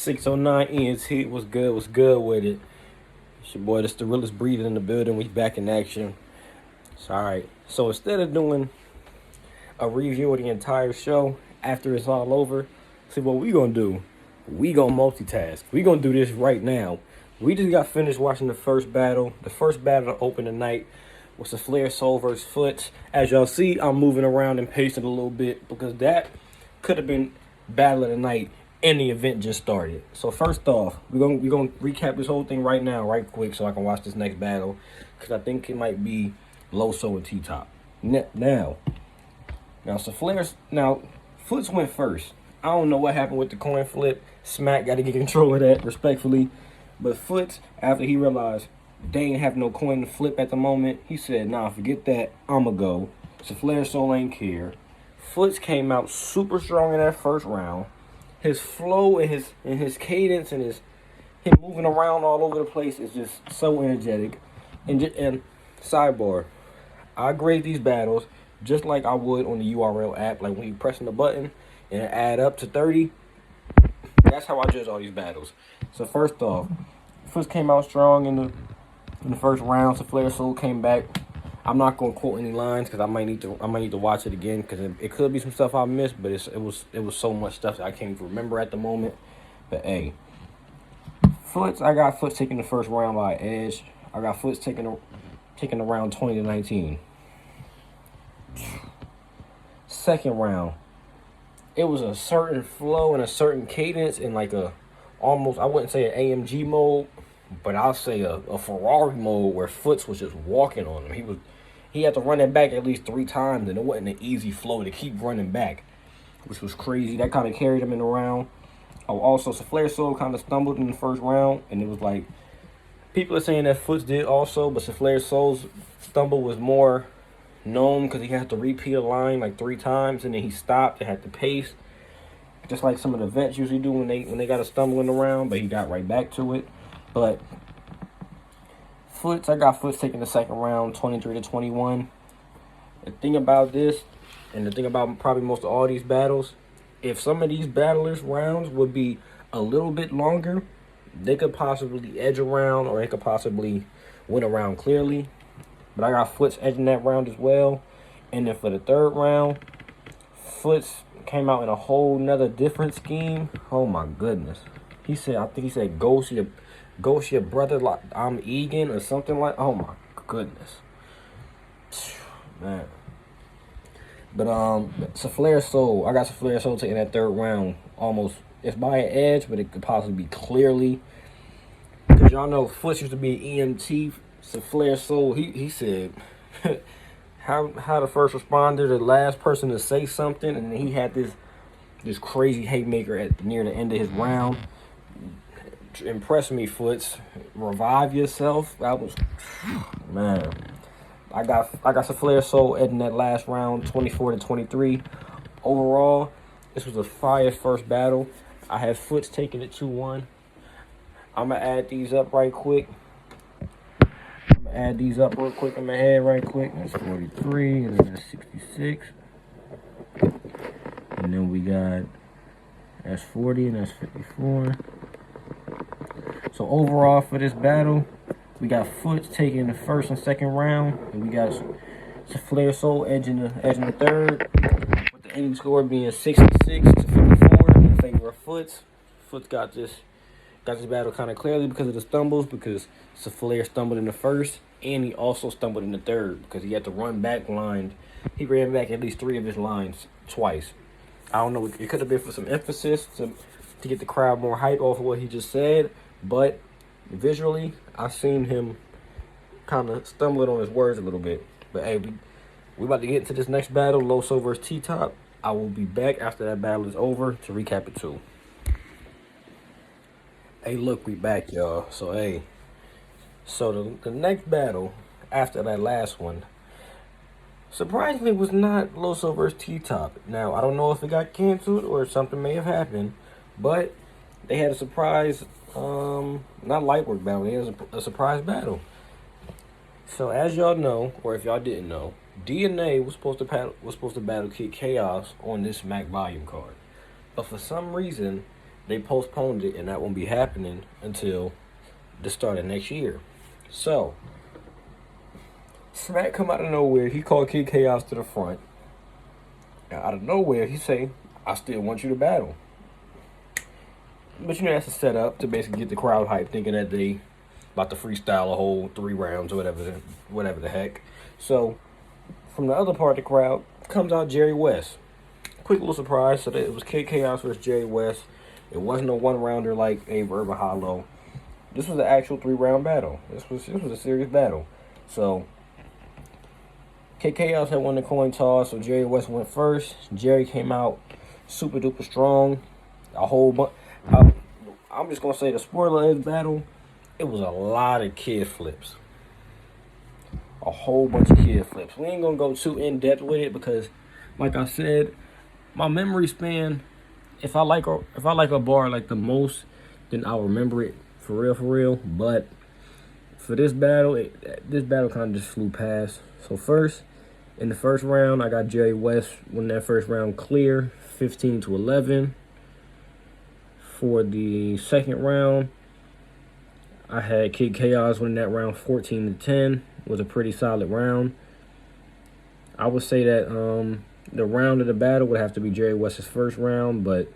609 ENT. What's good? What's good with it? It's your boy, this the realest breathing in the building. We back in action. It's alright. So instead of doing a review of the entire show after it's all over, see what we gonna do? We gonna multitask. We gonna do this right now. We just got finished watching the first battle. The first battle to open the night was the Flair Soul versus Foots. As y'all see, I'm moving around and pacing a little bit because that could have been battle of the night and the event just started. So first off, we're gonna recap this whole thing right now, right quick, so I can watch this next battle, because I think it might be Loso and T-Top. Now, Foots went first. I don't know what happened with the coin flip. Smack got to get control of that, respectfully. But Foots, after he realized they ain't have no coin to flip at the moment, he said, nah, forget that, I'ma go. So Flair Soul ain't care. Foots came out super strong in that first round. His flow and his cadence and him moving around all over the place is just so energetic. And sidebar, I grade these battles just like I would on the URL app. Like when you pressing the button and it add up to 30, that's how I judge all these battles. So first off, Foots came out strong in the first round. So Flair Soul came back. I'm not gonna quote any lines because I might need to watch it again because it could be some stuff I missed, but it was so much stuff that I can't even remember at the moment. But hey, I got Foots taking the first round by edge. I got Foots taking the round 20-19. Second round, it was a certain flow and a certain cadence and like almost, I wouldn't say an AMG mode, but I'll say a Ferrari mode where Foots was just walking on him. He had to run it back at least 3 times, and it wasn't an easy flow to keep running back, which was crazy. That kind of carried him in the round. Oh, also, so Flair Soul kind of stumbled in the first round, and it was like, people are saying that Foots did also, but Flair Soul's stumble was more known because he had to repeat a line like 3 times, and then he stopped and had to pace, just like some of the vets usually do when they got a stumble in the round, but he got right back to it. But I got Foots taking the second round, 23-21. The thing about this, and the thing about probably most of all these battles, if some of these battlers' rounds would be a little bit longer, they could possibly edge a round, or they could possibly win a round clearly. But I got Foots edging that round as well. And then for the third round, Foots came out in a whole nother different scheme. Oh my goodness. I think he said, ghost your brother like I'm Egan or something like. Oh my goodness, man. But Flair Soul, I got Flair Soul taking that third round. Almost, it's by an edge, but it could possibly be clearly. Cause y'all know Foots used to be an EMT. So Flair Soul, he said, how the first responder, the last person to say something, and then he had this crazy haymaker near the end of his round. Impress me, Foots. Revive yourself. That was, man. I got some Flair Soul in that last round, 24-23. Overall, this was a fire first battle. I had Foots taking it 2-1. I'm gonna add these up right quick. in my head right quick. That's 43, and then that's 66. And then that's 40, and that's 54. So overall for this battle, we got Foots taking the first and second round, and we got Flair Soul edging the third, with the ending score being 66-54 in favor of Foots. Foots got this battle kind of clearly because of the stumbles, because Flair stumbled in the first, and he also stumbled in the third because he had to run back lines. He ran back at least 3 of his lines twice. I don't know, it could have been for some emphasis to get the crowd more hype off of what he just said, but visually, I seen him kind of stumbling on his words a little bit. But hey, we about to get into this next battle, Loso versus T-Top. I will be back after that battle is over to recap it too. Hey, look, we back, y'all. So the next battle after that last one, surprisingly, was not Loso versus T-Top. Now, I don't know if it got canceled or something may have happened, but they had a surprise, not light work battle, they had a surprise battle. So as y'all know, or if y'all didn't know, DNA was supposed to battle Kid Chaos on this Mac volume card. But for some reason, they postponed it, and that won't be happening until the start of next year. So, Smack come out of nowhere. He called Kid Chaos to the front. And out of nowhere, he say, I still want you to battle. But you know, that's a setup to basically get the crowd hyped, thinking that they about to freestyle a whole 3 rounds or whatever the heck. So, from the other part of the crowd comes out Jerry West. Quick little surprise, so that it was Kid Chaos versus Jerry West. It wasn't a 1-rounder like a Verba Hollow. This was an actual 3-round battle. This was a serious battle. So, Kid Chaos had won the coin toss, so Jerry West went first. Jerry came out super duper strong. A whole bunch. I'm just gonna say the spoiler of the battle. It was a lot of kid flips. A whole bunch of kid flips. We ain't gonna go too in depth with it because, like I said, my memory span. If I like a bar like the most, then I'll remember it for real. But for this battle, this battle kind of just flew past. So first, in the first round, I got Jerry West winning that first round clear, 15-11. For the second round, I had Kid Chaos winning that round 14-10. It was a pretty solid round. I would say that the round of the battle would have to be Jerry West's first round, but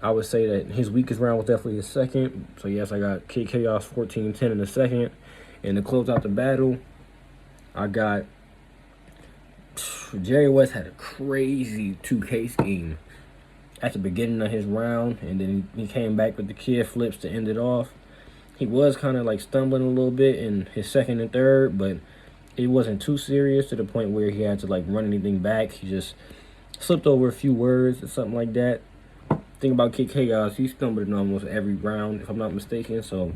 I would say that his weakest round was definitely the second. So yes, I got Kid Chaos 14-10 in the second. And to close out the battle, I got Jerry West had a crazy 2K scheme at the beginning of his round, and then he came back with the kid flips to end it off. He was kind of like stumbling a little bit in his second and third, but it wasn't too serious to the point where he had to like run anything back. He just slipped over a few words or something like that. Thing about Kid Chaos, he stumbled in almost every round, if I'm not mistaken. So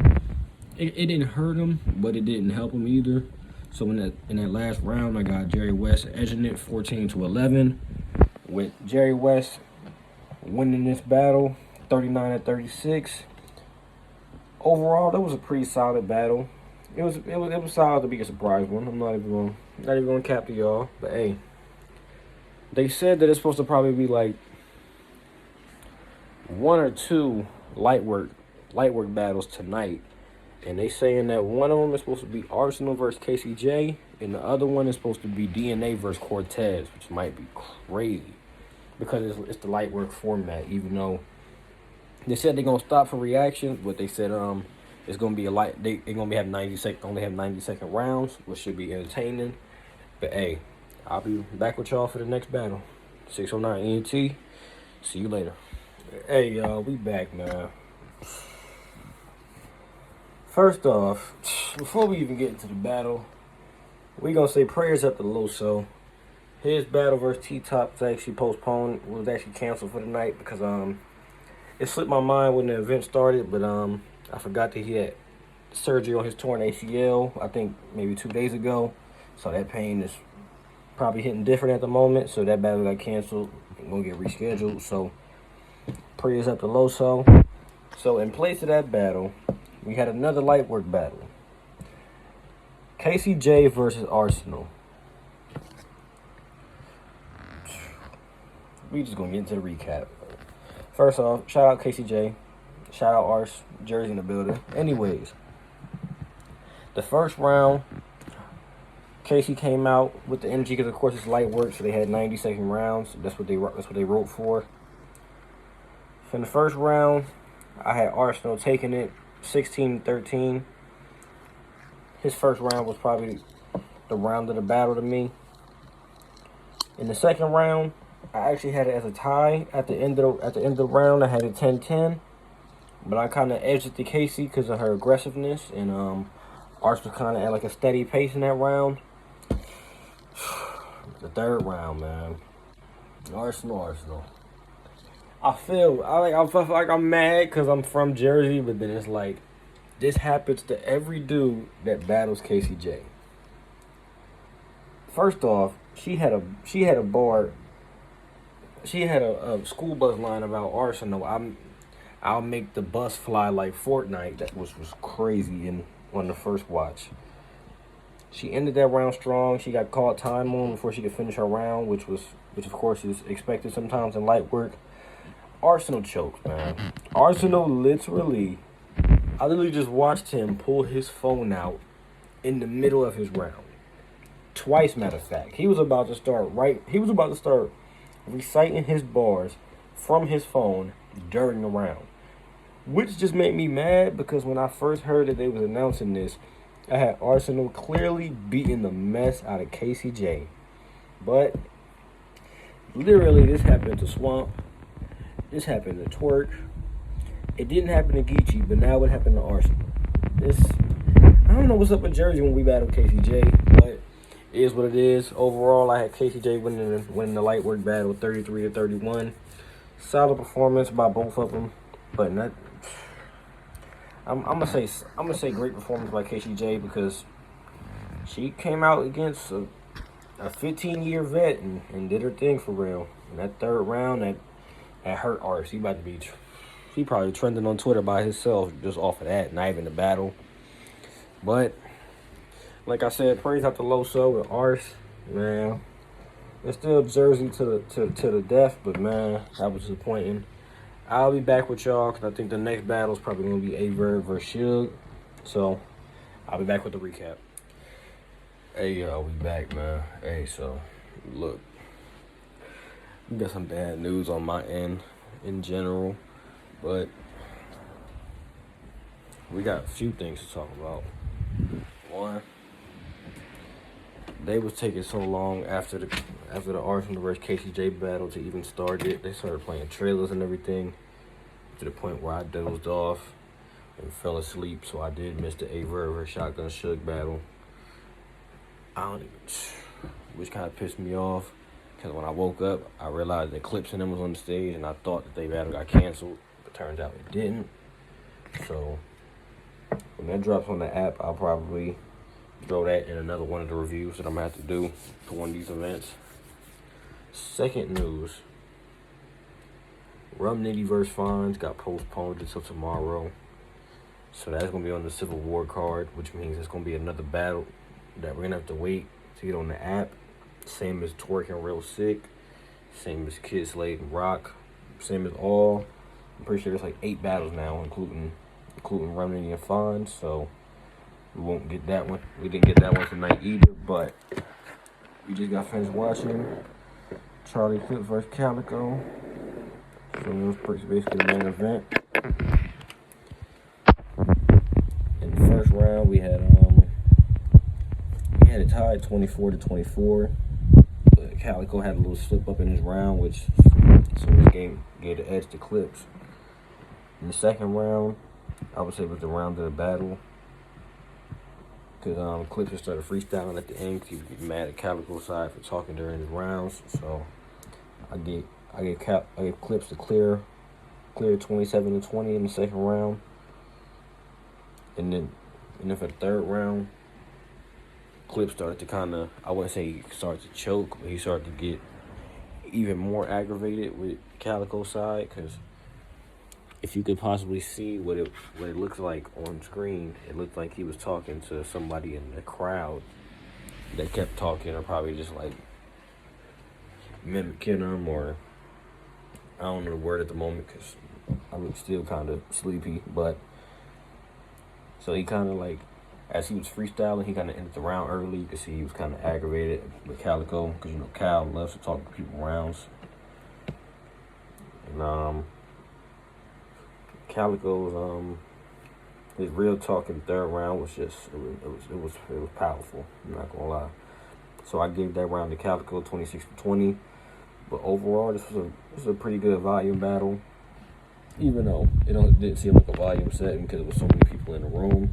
it didn't hurt him, but it didn't help him either. So in that last round, I got Jerry West edging it 14-11, with Jerry West winning this battle 39-36. Overall, that was a pretty solid battle. It was solid to be a surprise one. I'm not even gonna cap to y'all, but hey, they said that it's supposed to probably be like 1 or 2 light work battles tonight, and they saying that one of them is supposed to be Arsenal versus KCJ, and the other one is supposed to be DNA versus Cortez, which might be crazy because it's the light work format. Even though they said they're gonna stop for reactions, but they said it's gonna be they're gonna have 90-second rounds, which should be entertaining. But hey, I'll be back with y'all for the next battle. 609 ENT. See you later. Hey y'all, we back, man. First off, before we even get into the battle, we gonna say prayers up to Loso. His battle versus T-Top was actually postponed, was actually canceled for the night because it slipped my mind when the event started, but I forgot that he had surgery on his torn ACL, I think maybe 2 days ago. So that pain is probably hitting different at the moment. So that battle got canceled. I'm gonna get rescheduled. So prayers up to Loso. So in place of that battle, we had another light work battle. KCJ versus Arsenal. We just gonna get into the recap. First off, shout out KCJ. Shout out Ars, Jersey in the building. Anyways, the first round, Casey came out with the energy because of course it's light work, so they had 90-second rounds. That's what they wrote for. In the first round, I had Arsenal taking it 16-13. His first round was probably the round of the battle to me. In the second round, I actually had it as a tie at the end of the round. I had it 10-10, but I kind of edged it to Casey because of her aggressiveness, and Ars was kind of at like a steady pace in that round. The third round, man, Arsenal. I feel like I'm mad because I'm from Jersey, but then it's like this happens to every dude that battles KCJ. First off, she had a school bus line about Arsenal. I'll make the bus fly like Fortnite. That was crazy on the first watch. She ended that round strong. She got caught time on before she could finish her round, which of course is expected sometimes in light work. Arsenal choked, man. Arsenal I literally just watched him pull his phone out in the middle of his round. Twice, matter of fact. He was about to start reciting his bars from his phone during the round. Which just made me mad because when I first heard that they was announcing this, I had Arsenal clearly beating the mess out of KCJ. But literally this happened to Swamp. This happened to Twerk. It didn't happen to Geechee, but now it happened to Arsenal. I don't know what's up with Jersey when we battle KCJ, but it is what it is. Overall, I had KCJ winning the light work battle 33-31. Solid performance by both of them, but not. I'm gonna say great performance by KCJ because she came out against a 15-year vet and did her thing for real. In that third round, that hurt Ars. He probably trending on Twitter by himself just off of that, not even the battle. But like I said, praise out to Loso and Ars, man. It's still Jersey to the death, but man, that was disappointing. I'll be back with y'all because I think the next battle is probably going to be Averb versus Suge. So, I'll be back with the recap. Hey, y'all, we back, man. Hey, so, look. We got some bad news on my end in general, but we got a few things to talk about. One, they was taking so long after the Arsenal versus KCJ battle to even start it. They started playing trailers and everything to the point where I dozed off and fell asleep. So I did miss the Averb versus Shotgun Suge battle. Which kind of pissed me off because when I woke up, I realized that Clips and them was on the stage and I thought that they battle got canceled, but turns out it didn't. So when that drops on the app, I'll probably throw that in another one of the reviews that I'm going to have to do for one of these events. Second news. Rum Nitty vs. Fonz got postponed until tomorrow. So that's going to be on the Civil War card, which means it's going to be another battle that we're going to have to wait to get on the app. Same as Twerking Real Sick. Same as Kid Slade and Rock. Same as all. I'm pretty sure there's like 8 battles now, including Rum Nitty and Fonz. So we won't get that one. We didn't get that one tonight either, but we just got finished watching Charlie Clips vs. Calico. So it was basically the main event. In the first round, we had it tied 24-24. But Calico had a little slip up in his round, which gave the edge to Clips. In the second round, I would say it was the round of the battle. Because Clips just started freestyling at the end because he was getting mad at Calico's side for talking during his rounds. So I gave Clips the clear 27-20 in the second round. And then for the third round, Clips started to kind of, I wouldn't say he started to choke, but he started to get even more aggravated with Calico's side because if you could possibly see what it looks like on screen, it looked like he was talking to somebody in the crowd that kept talking or probably just like mimicking him, or I don't know the word at the moment because I'm still kind of sleepy. But so he kind of like, as he was freestyling, he kind of ended the round early. You could see he was kind of aggravated with Calico because Cal loves to talk to people rounds. And Calico's his real talk in the third round was just it was powerful. I'm not gonna lie. So I gave that round to Calico 26-20. But overall, this was a pretty good volume battle. Even though it didn't seem like a volume setting because there was so many people in the room.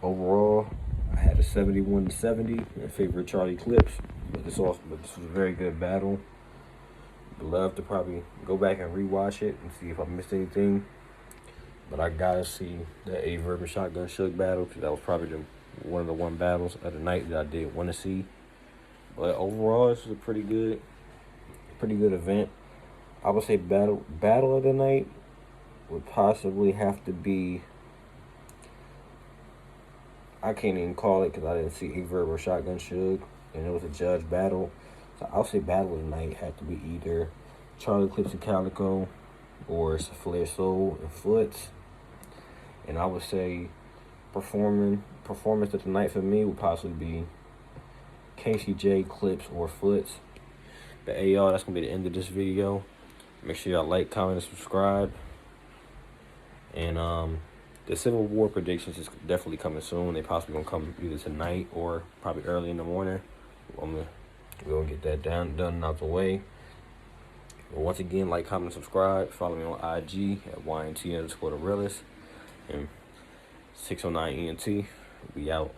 Overall, I had a 71-70 in favor of Charlie Clips. But this was a very good battle. Would love to probably go back and rewatch it and see if I missed anything. But I gotta see that Averb and Shotgun Suge battle because that was probably one of the battles of the night that I did want to see. But overall, this was a pretty good event. I would say battle of the night would possibly have to be, I can't even call it because I didn't see Averb or Shotgun Suge, and it was a judge battle. So I'll say battle of the night had to be either Charlie Clips and Calico, or it's Flair Soul and Foots. And I would say performance of the night for me would possibly be KCJ, Clips, or Foots. But hey y'all, that's gonna be the end of this video. Make sure y'all like, comment, and subscribe. And the Civil War predictions is definitely coming soon. They possibly gonna come either tonight or probably early in the morning. We're gonna get that done and out the way. But once again, like, comment, subscribe. Follow me on IG at YNT_the realest. And 609ENT. We out.